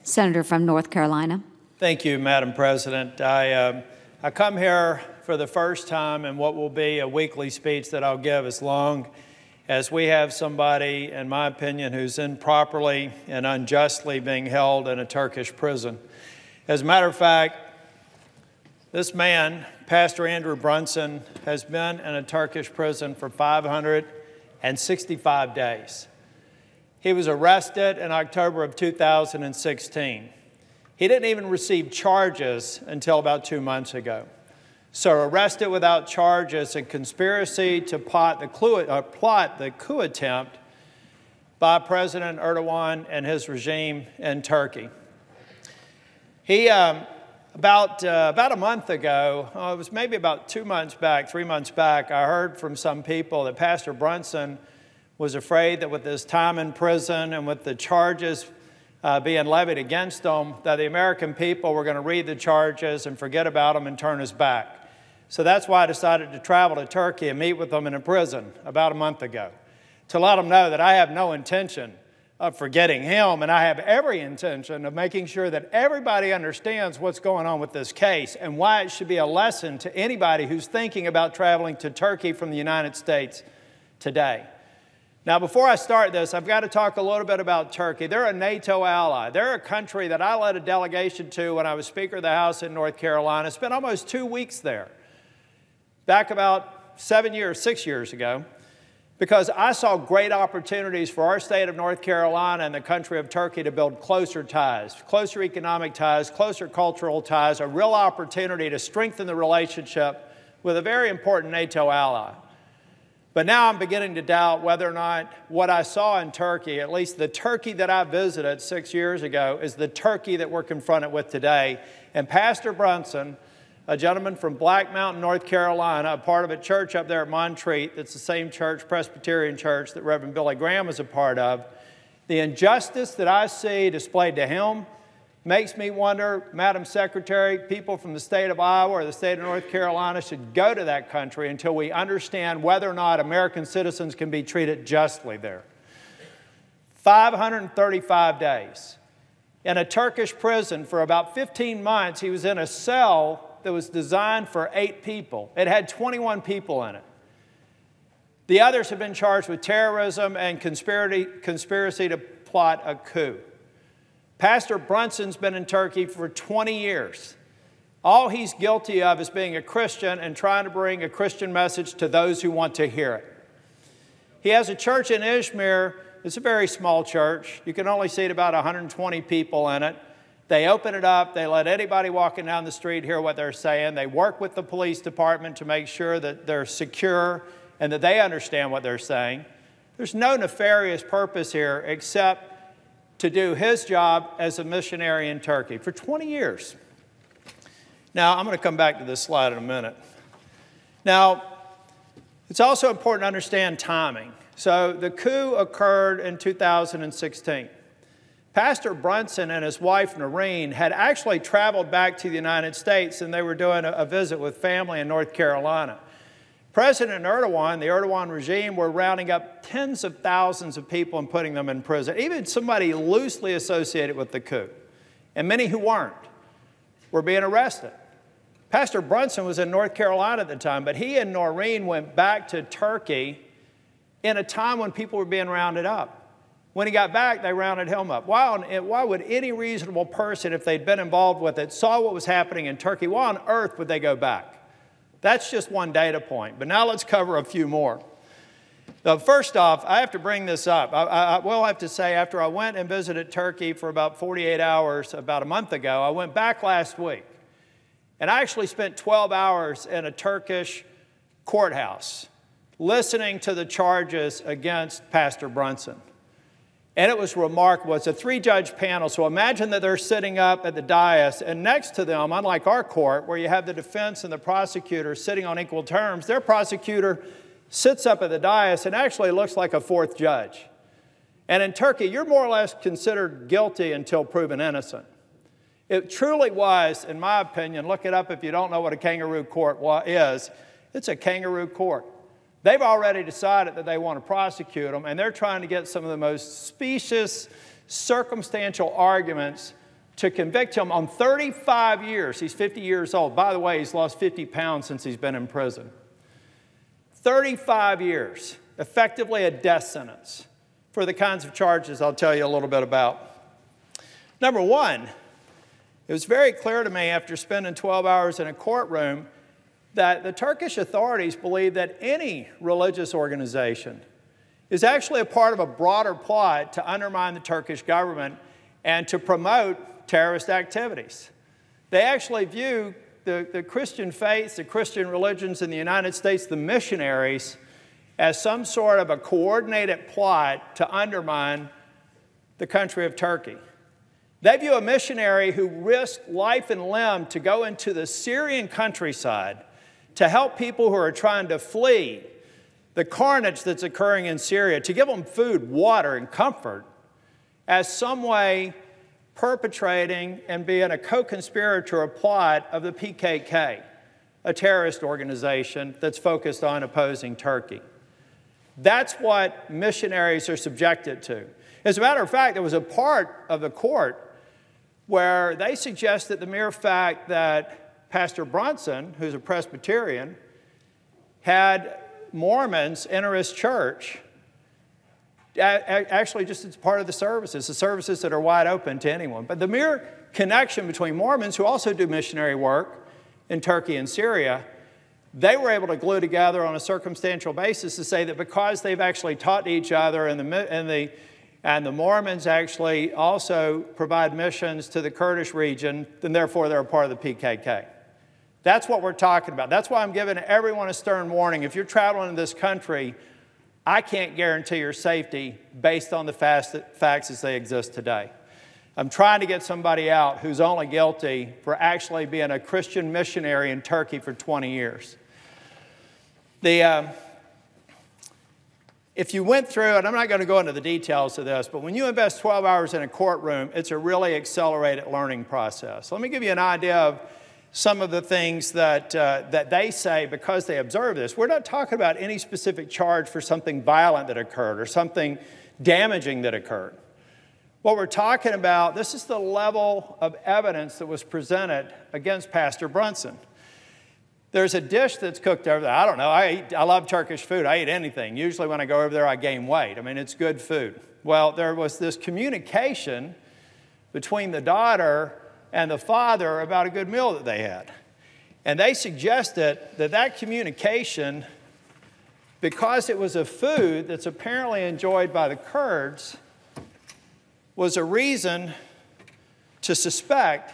Senator from North Carolina. Thank you, Madam President. I come here for the first time in what will be a weekly speech that I'll give as long as we have somebody, in my opinion, who's improperly and unjustly being held in a Turkish prison. As a matter of fact, this man, Pastor Andrew Brunson, has been in a Turkish prison for 565 days. He was arrested in October of 2016. He didn't even receive charges until about 2 months ago. So arrested without charges in conspiracy to plot the coup attempt by President Erdogan and his regime in Turkey. He, about a month ago, it was maybe about 2 months back, 3 months back, I heard from some people that Pastor Brunson was afraid that with his time in prison and with the charges being levied against him, that the American people were going to read the charges and forget about them and turn his back. So that's why I decided to travel to Turkey and meet with them in a prison about a month ago, to let them know that I have no intention of forgetting him, and I have every intention of making sure that everybody understands what's going on with this case and why it should be a lesson to anybody who's thinking about traveling to Turkey from the United States today. Now, before I start this, I've got to talk a little bit about Turkey. They're a NATO ally. They're a country that I led a delegation to when I was Speaker of the House in North Carolina. Spent almost 2 weeks there, back about 6 years ago, because I saw great opportunities for our state of North Carolina and the country of Turkey to build closer ties, closer economic ties, closer cultural ties, a real opportunity to strengthen the relationship with a very important NATO ally. But now I'm beginning to doubt whether or not what I saw in Turkey, at least the Turkey that I visited 6 years ago, is the Turkey that we're confronted with today. And Pastor Brunson, a gentleman from Black Mountain, North Carolina, a part of a church up there at Montreat, that's the same church, Presbyterian church, that Reverend Billy Graham is a part of, the injustice that I see displayed to him makes me wonder, Madam Secretary, people from the state of Iowa or the state of North Carolina should go to that country until we understand whether or not American citizens can be treated justly there. 535 days. In a Turkish prison for about 15 months, he was in a cell that was designed for 8 people. It had 21 people in it. The others have been charged with terrorism and conspiracy to plot a coup. Pastor Brunson's been in Turkey for 20 years. All he's guilty of is being a Christian and trying to bring a Christian message to those who want to hear it. He has a church in Izmir. It's a very small church. You can only seat about 120 people in it. They open it up. They let anybody walking down the street hear what they're saying. They work with the police department to make sure that they're secure and that they understand what they're saying. There's no nefarious purpose here except to do his job as a missionary in Turkey for 20 years. Now, I'm going to come back to this slide in a minute. Now, it's also important to understand timing. So the coup occurred in 2016. Pastor Brunson and his wife, Noreen, had actually traveled back to the United States, and they were doing a visit with family in North Carolina. President Erdogan, the Erdogan regime, were rounding up tens of thousands of people and putting them in prison, even somebody loosely associated with the coup. And many who weren't were being arrested. Pastor Brunson was in North Carolina at the time, but he and Noreen went back to Turkey in a time when people were being rounded up. When he got back, they rounded him up. Why would any reasonable person, if they'd been involved with it, saw what was happening in Turkey, why on earth would they go back? That's just one data point, but now let's cover a few more. First off, I have to bring this up. I will have to say, after I went and visited Turkey for about 48 hours about a month ago, I went back last week, and I actually spent 12 hours in a Turkish courthouse listening to the charges against Pastor Brunson. And it was remarkable. It's a 3-judge panel, so imagine that they're sitting up at the dais, and next to them, unlike our court, where you have the defense and the prosecutor sitting on equal terms, their prosecutor sits up at the dais and actually looks like a 4th judge. And in Turkey, you're more or less considered guilty until proven innocent. It truly was, in my opinion, look it up if you don't know what a kangaroo court is, it's a kangaroo court. They've already decided that they want to prosecute them, and they're trying to get some of the most specious, circumstantial arguments to convict him on 35 years. He's 50 years old. By the way, he's lost 50 pounds since he's been in prison. 35 years, effectively a death sentence for the kinds of charges I'll tell you a little bit about. Number one, it was very clear to me after spending 12 hours in a courtroom that the Turkish authorities believe that any religious organization is actually a part of a broader plot to undermine the Turkish government and to promote terrorist activities. They actually view the Christian faiths, the Christian religions in the United States, the missionaries, as some sort of a coordinated plot to undermine the country of Turkey. They view a missionary who risked life and limb to go into the Syrian countryside to help people who are trying to flee the carnage that's occurring in Syria, to give them food, water, and comfort, as some way perpetrating and being a co-conspirator or plot of the PKK, a terrorist organization that's focused on opposing Turkey. That's what missionaries are subjected to. As a matter of fact, there was a part of the court where they suggested the mere fact that Pastor Brunson, who's a Presbyterian, had Mormons enter his church, actually just as part of the services that are wide open to anyone. But the mere connection between Mormons, who also do missionary work in Turkey and Syria, they were able to glue together on a circumstantial basis to say that because they've actually taught to each other and the Mormons actually also provide missions to the Kurdish region, then therefore they're a part of the PKK. That's what we're talking about. That's why I'm giving everyone a stern warning. If you're traveling in this country, I can't guarantee your safety based on the facts as they exist today. I'm trying to get somebody out who's only guilty for actually being a Christian missionary in Turkey for 20 years. If you went through, and I'm not going to go into the details of this, but when you invest 12 hours in a courtroom, it's a really accelerated learning process. Let me give you an idea of some of the things that they say because they observe this. We're not talking about any specific charge for something violent that occurred or something damaging that occurred. What we're talking about, this is the level of evidence that was presented against Pastor Brunson. There's a dish that's cooked over there. I don't know. I love Turkish food. I eat anything. Usually when I go over there, I gain weight. I mean, it's good food. Well, there was this communication between the daughter and the father about a good meal that they had. And they suggested that that communication, because it was a food that's apparently enjoyed by the Kurds, was a reason to suspect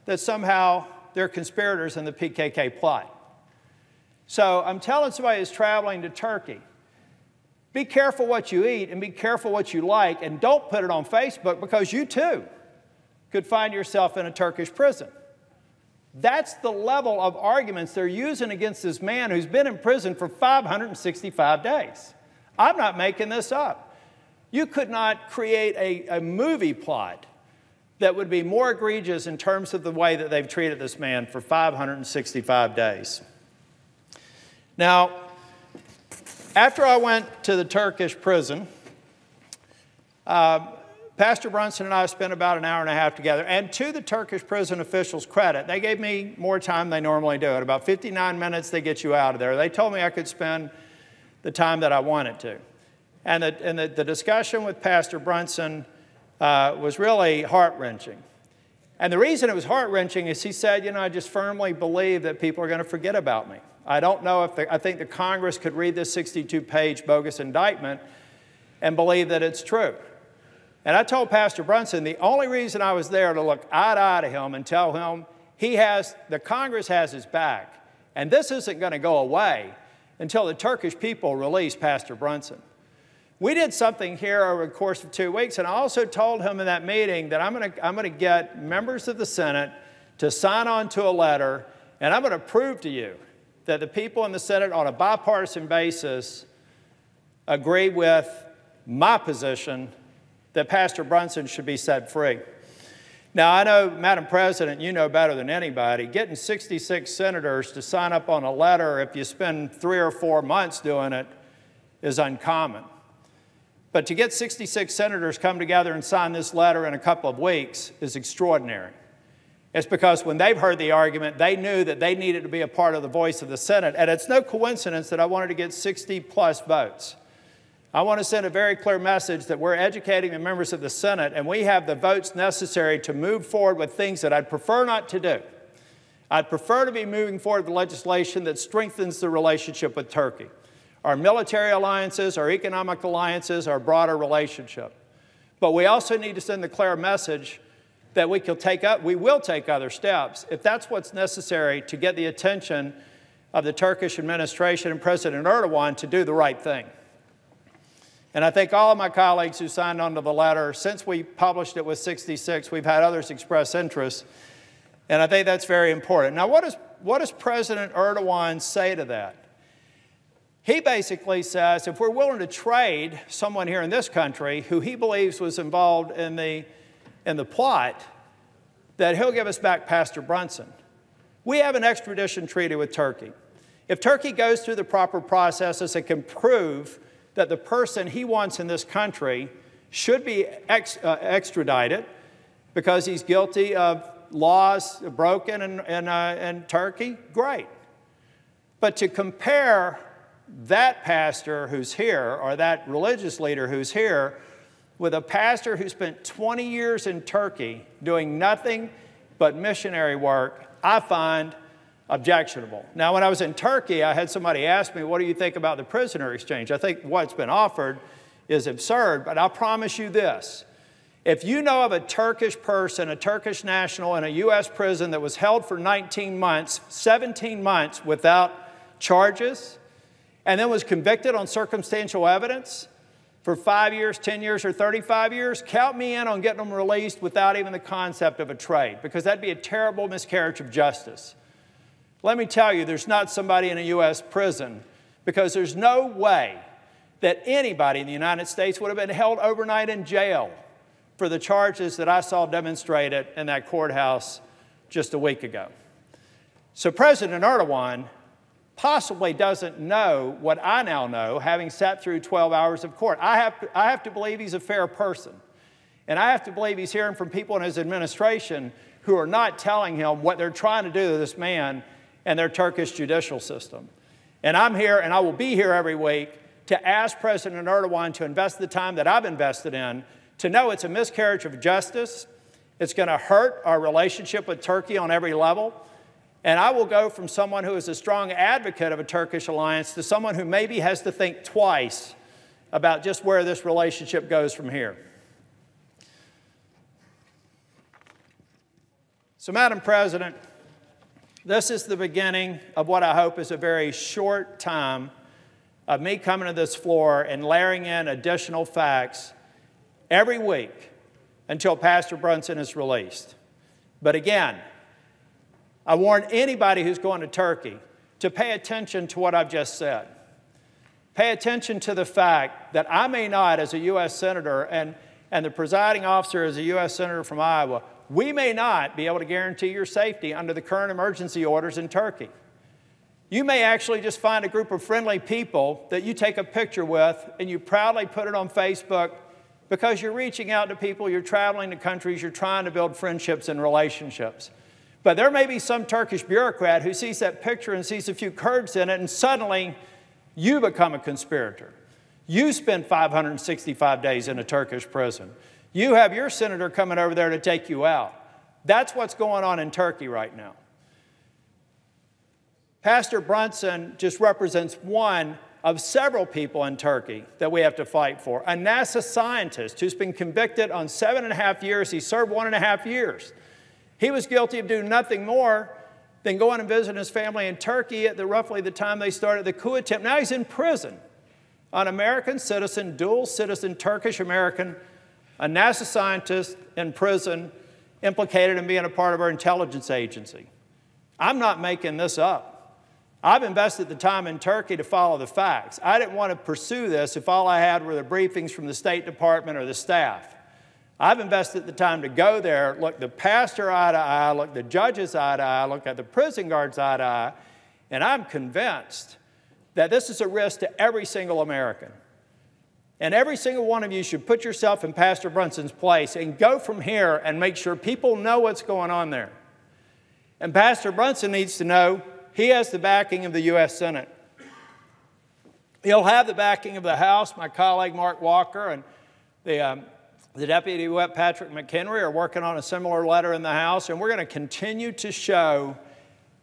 that somehow they're conspirators in the PKK plot. So I'm telling somebody who's traveling to Turkey, be careful what you eat and be careful what you like, and don't put it on Facebook because you too could find yourself in a Turkish prison. That's the level of arguments they're using against this man who's been in prison for 565 days. I'm not making this up. You could not create a movie plot that would be more egregious in terms of the way that they've treated this man for 565 days. Now, after I went to the Turkish prison, Pastor Brunson and I spent about an hour and a half together. And to the Turkish prison officials' credit, they gave me more time than they normally do. At about 59 minutes, they get you out of there. They told me I could spend the time that I wanted to. And the discussion with Pastor Brunson was really heart-wrenching. And the reason it was heart-wrenching is he said, I just firmly believe that people are going to forget about me. I don't know if I think the Congress could read this 62-page bogus indictment and believe that it's true. And I told Pastor Brunson the only reason I was there to look eye to eye to him and tell him the Congress has his back, and this isn't going to go away until the Turkish people release Pastor Brunson. We did something here over the course of 2 weeks, and I also told him in that meeting that I'm going to get members of the Senate to sign on to a letter, and I'm going to prove to you that the people in the Senate on a bipartisan basis agree with my position that Pastor Brunson should be set free. Now, I know, Madam President, you know better than anybody, getting 66 senators to sign up on a letter if you spend 3 or 4 months doing it is uncommon. But to get 66 senators come together and sign this letter in a couple of weeks is extraordinary. It's because when they've heard the argument, they knew that they needed to be a part of the voice of the Senate. And it's no coincidence that I wanted to get 60-plus votes. I want to send a very clear message that we're educating the members of the Senate, and we have the votes necessary to move forward with things that I'd prefer not to do. I'd prefer to be moving forward with legislation that strengthens the relationship with Turkey, our military alliances, our economic alliances, our broader relationship. But we also need to send the clear message that we will take other steps if that's what's necessary to get the attention of the Turkish administration and President Erdogan to do the right thing. And I think all of my colleagues who signed on to the letter, since we published it with 66, we've had others express interest, and I think that's very important. Now, what does President Erdogan say to that? He basically says if we're willing to trade someone here in this country who he believes was involved in the plot, that he'll give us back Pastor Brunson. We have an extradition treaty with Turkey. If Turkey goes through the proper processes and can prove that the person he wants in this country should be extradited because he's guilty of laws broken in Turkey, great. But to compare that pastor who's here or that religious leader who's here with a pastor who spent 20 years in Turkey doing nothing but missionary work, I find objectionable. Now, when I was in Turkey, I had somebody ask me, what do you think about the prisoner exchange? I think what's been offered is absurd, but I'll promise you this. If you know of a Turkish person, a Turkish national in a U.S. prison that was held for 19 months, 17 months without charges, and then was convicted on circumstantial evidence for 5 years, 10 years, or 35 years, count me in on getting them released without even the concept of a trade, because that'd be a terrible miscarriage of justice. Let me tell you, there's not somebody in a U.S. prison, because there's no way that anybody in the United States would have been held overnight in jail for the charges that I saw demonstrated in that courthouse just a week ago. So President Erdogan possibly doesn't know what I now know, having sat through 12 hours of court. I have to believe he's a fair person. And I have to believe he's hearing from people in his administration who are not telling him what they're trying to do to this man and their Turkish judicial system. And I'm here, and I will be here every week, to ask President Erdogan to invest the time that I've invested in, to know it's a miscarriage of justice. It's going to hurt our relationship with Turkey on every level. And I will go from someone who is a strong advocate of a Turkish alliance to someone who maybe has to think twice about just where this relationship goes from here. So, Madam President, this is the beginning of what I hope is a very short time of me coming to this floor and layering in additional facts every week until Pastor Brunson is released. But again, I warn anybody who's going to Turkey to pay attention to what I've just said. Pay attention to the fact that I may not, as a U.S. Senator, and the presiding officer as a U.S. Senator from Iowa, we may not be able to guarantee your safety under the current emergency orders in Turkey. You may actually just find a group of friendly people that you take a picture with and you proudly put it on Facebook because you're reaching out to people, you're traveling to countries, you're trying to build friendships and relationships. But there may be some Turkish bureaucrat who sees that picture and sees a few Kurds in it, and suddenly you become a conspirator. You spend 565 days in a Turkish prison. You have your senator coming over there to take you out. That's what's going on in Turkey right now. Pastor Brunson just represents one of several people in Turkey that we have to fight for. A NASA scientist who's been convicted on 7.5 years. He served 1.5 years. He was guilty of doing nothing more than going and visiting his family in Turkey at roughly the time they started the coup attempt. Now he's in prison. An American citizen, dual citizen, Turkish-American, a NASA scientist in prison, implicated in being a part of our intelligence agency. I'm not making this up. I've invested the time in Turkey to follow the facts. I didn't want to pursue this if all I had were the briefings from the State Department or the staff. I've invested the time to go there, look the pastor eye to eye, look the judges eye to eye, look at the prison guards eye to eye, and I'm convinced that this is a risk to every single American. And every single one of you should put yourself in Pastor Brunson's place and go from here and make sure people know what's going on there. And Pastor Brunson needs to know he has the backing of the U.S. Senate. He'll have the backing of the House. My colleague Mark Walker and the Deputy Whip Patrick McHenry are working on a similar letter in the House, and we're going to continue to show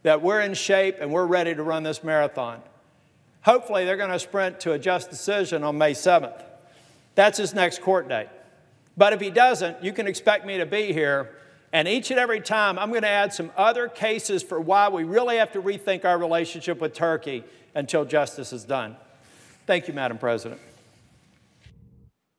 that we're in shape and we're ready to run this marathon. Hopefully, they're going to sprint to a just decision on May 7th. That's his next court date. But if he doesn't, you can expect me to be here, and each and every time I'm going to add some other cases for why we really have to rethink our relationship with Turkey until justice is done. Thank you, Madam President.